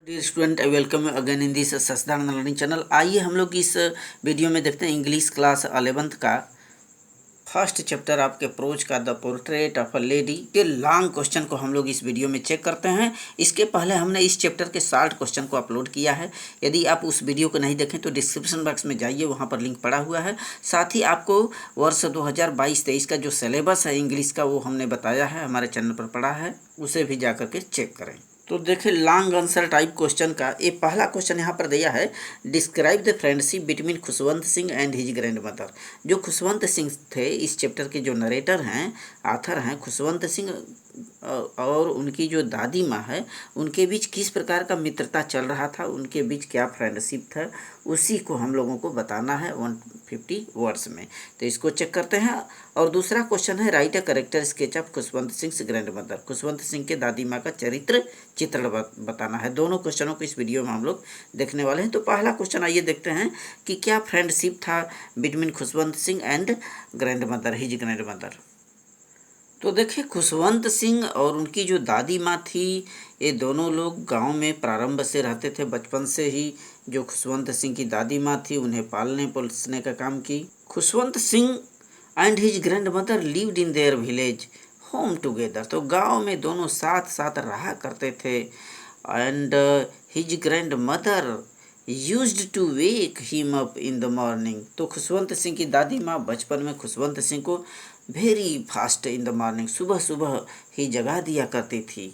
Dear student, I welcome you again in this सस्धारण learning channel. आइए हम लोग इस वीडियो में देखते हैं इंग्लिश क्लास 11th का फर्स्ट चैप्टर आपके प्रोज का the portrait of a lady के लॉन्ग क्वेश्चन को हम लोग इस वीडियो में चेक करते हैं। इसके पहले हमने इस चैप्टर के 60 क्वेश्चन को अपलोड किया है। यदि आप उस वीडियो को नहीं देखें तो डिस्क्रिप्शन बॉक्स में जाइए, वहाँ पर लिंक पड़ा हुआ है। साथ ही आपको वर्ष 2022-23 का जो सिलेबस है इंग्लिश का वो हमने बताया है, हमारे चैनल पर पड़ा है, उसे भी जा करके चेक करें। तो देखिए लॉन्ग आंसर टाइप क्वेश्चन का ये पहला क्वेश्चन यहाँ पर दिया है, describe the friendship between Khushwant Singh and his grand mother. जो खुशवंत सिंह थे, इस चैप्टर के जो नरेटर हैं, आथर हैं, खुशवंत सिंह और उनकी जो दादी माँ है, उनके बीच किस प्रकार का मित्रता चल रहा था, उनके बीच क्या फ्रेंडशिप था, उसी को हम लोगों को बताना है 150 वर्ड्स में। तो इसको चेक करते हैं। और दूसरा क्वेश्चन है, right a character sketch of Khushwant Singh grand mother. Khushwant Singh के दादी माँ का चित्रण बताना है। दोनों क्वेश्चनों को इस वीडियो में हम लोग देखने वाले हैं। तो पहला क्वेश्चन आइए देखते हैं कि क्या फ्रेंडशिप था between Khushwant Singh and grand mother, his grand mother. तो देखिए खुशवंत सिंह और उनकी जो दादी माँ थी, ये दोनों लोग गांव में प्रारंभ से रहते थे। बचपन से ही जो खुशवंत सिंह की दादी माँ थी उन्हें पालने पोसने का काम की। Khushwant Singh and his grandmother lived in their village home together. तो गांव में दोनों साथ साथ रहा करते थे। And his grandmother used to wake him up in the morning. तो खुशवंत सिंह की दादी माँ बचपन में खुशवंत सिंह को very fast in the morning, सुबह सुबह ही जगा दिया करती थी।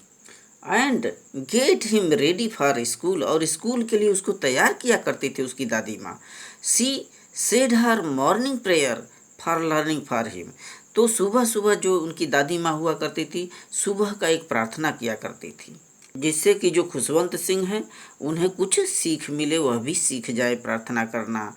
And get him ready for school, और स्कूल के लिए उसको तैयार किया करती थी उसकी दादी माँ। She said her morning prayer for learning for him. तो सुबह सुबह जो उनकी दादी माँ हुआ करती थी, सुबह का एक प्रार्थना किया करती थी, जिससे कि जो खुशवंत सिंह हैं उन्हें कुछ सीख मिले, वह भी सीख जाए प्रार्थना करना।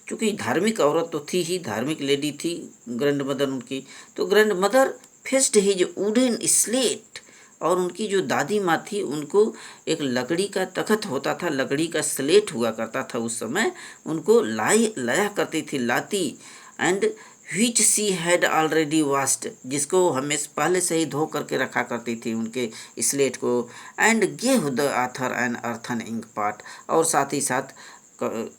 क्योंकि धार्मिक औरत तो थी ही, धार्मिक लेडी थी ग्रैंड मदर उनकी। तो grand mother faced his wooden slate, और उनकी जो दादी माँ थी उनको एक लकड़ी का तख्त होता था, लकड़ी का स्लेट हुआ करता था उस समय, उनको लाया करती थी, लाती। And which she had already washed, जिसको हमें पहले से ही धो करके रखा करती थी उनके स्लेट को। And gave the author an earthen ink pot, और साथ ही साथ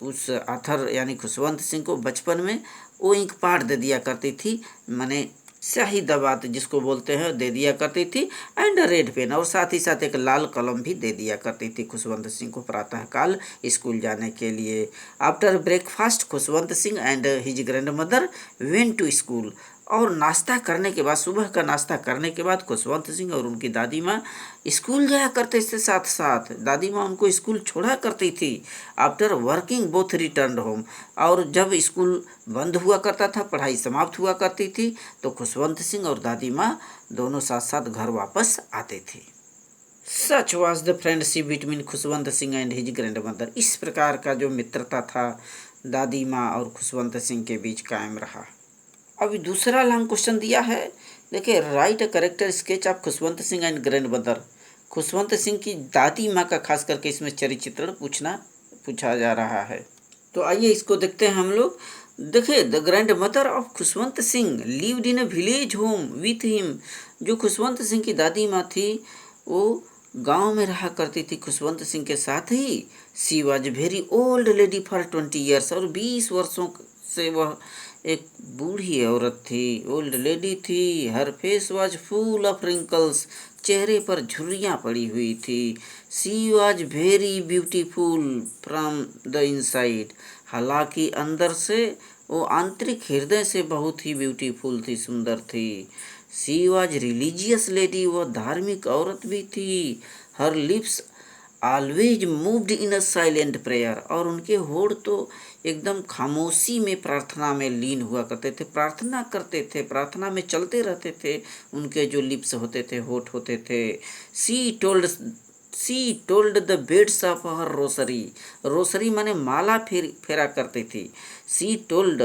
उस आथर यानी खुशवंत सिंह को बचपन में वो इंक पार्ट दे दिया करती थी, माने स्याही दबात जिसको बोलते हैं, दे दिया करती थी। एंड रेड पेन, और साथ ही साथ एक लाल कलम भी दे दिया करती थी खुशवंत सिंह को प्रातःकाल स्कूल जाने के लिए। After breakfast Khushwant Singh and his grandmother went to school, और नाश्ता करने के बाद, सुबह का नाश्ता करने के बाद खुशवंत सिंह और उनकी दादी माँ स्कूल जाया करते थे, साथ साथ दादी माँ उनको स्कूल छोड़ा करती थी। After working both return home, और जब स्कूल बंद हुआ करता था, पढ़ाई समाप्त हुआ करती थी, तो खुशवंत सिंह और दादी माँ दोनों साथ साथ घर वापस आते थे। सच was the friendship between Khushwant Singh and his grand mother. इस प्रकार का जो मित्रता था दादी माँ और खुशवंत सिंह के बीच कायम रहा। अभी दूसरा लॉन्ग क्वेश्चन दिया है, देखिए right a character sketch of Khushwant Singh and grand mother. Khushwant Singh की दादी माँ का खास करके इसमें चरित्र पूछा जा रहा है। तो आइए इसको देखते हैं हम लोग। देखिए the grand mother of Khushwant Singh lived in a village home with him. जो खुशवंत सिंह की दादी माँ थी वो गांव में रहा करती थी खुशवंत सिंह के साथ ही। She was very old lady for 20 years, और 20 वर्षों से वह एक बूढ़ी औरत थी, ओल्ड लेडी थी। Her face was full of wrinkles, चेहरे पर झुर्रियाँ पड़ी हुई थी। She was very beautiful from the inside, हालांकि अंदर से वो आंतरिक हृदय से बहुत ही ब्यूटीफुल थी, सुंदर थी। सी वॉज रिलीजियस लेडी, वह धार्मिक औरत भी थी। हर lips always moved in a silent prayer, और उनके होठ तो एकदम खामोशी में प्रार्थना में लीन हुआ करते थे, प्रार्थना करते थे, प्रार्थना में चलते रहते थे, उनके जो लिप्स होते थे, होठ होते थे। सी told the beds of her Rossari, Rossari माने माला फेरा करती थी। सी told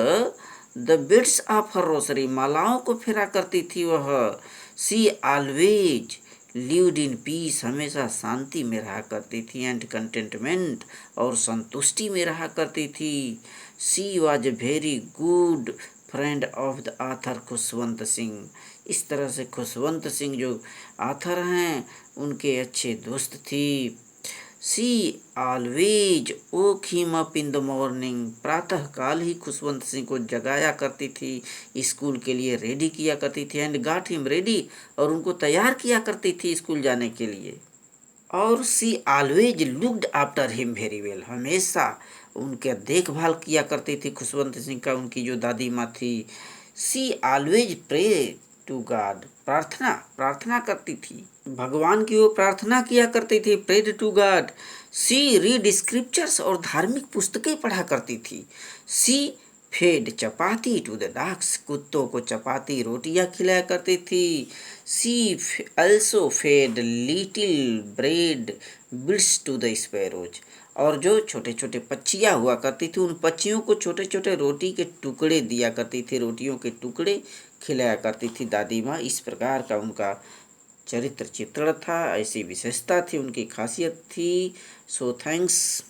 the beds of her Rossari, मालाओं को फेरा करती थी वह। सी ऑलवेज लिव्ड इन पीस, हमेशा शांति में रहा करती थी। एंड कंटेंटमेंट, और संतुष्टि में रहा करती थी। She was very good friend of the author Khushwant Singh. इस तरह से खुशवंत सिंह जो आथर हैं उनके अच्छे दोस्त थी। सी always woke him up in the morning. प्रातः काल ही खुशवंत सिंह को जगाया करती थी, स्कूल के लिए रेडी किया करती थी, एंड गाट हिम रेडी, और उनको तैयार किया करती थी स्कूल जाने के लिए। और she always looked after him very well, हमेशा उनके देखभाल किया करती थी खुशवंत सिंह का उनकी जो दादी माँ थी। सी ऑलवेज प्रे टू गॉड, प्रार्थना प्रार्थना करती थी, भगवान की वो प्रार्थना किया करती थी, prayed to god. She read scriptures, और धार्मिक पुस्तकें पढ़ा करती थी। She fed chapati to the dogs, कुत्तों को चपाती रोटियां खिलाया करती थी। She also fed little bread bits to the sparrows, और जो छोटे छोटे पक्षियाँ हुआ करती थी उन पक्षियों को छोटे छोटे रोटी के टुकड़े दिया करती थी, रोटियों के टुकड़े खिलाया करती थी दादी माँ। इस प्रकार का उनका चरित्र चित्रण था, ऐसी विशेषता थी, उनकी खासियत थी। So thanks.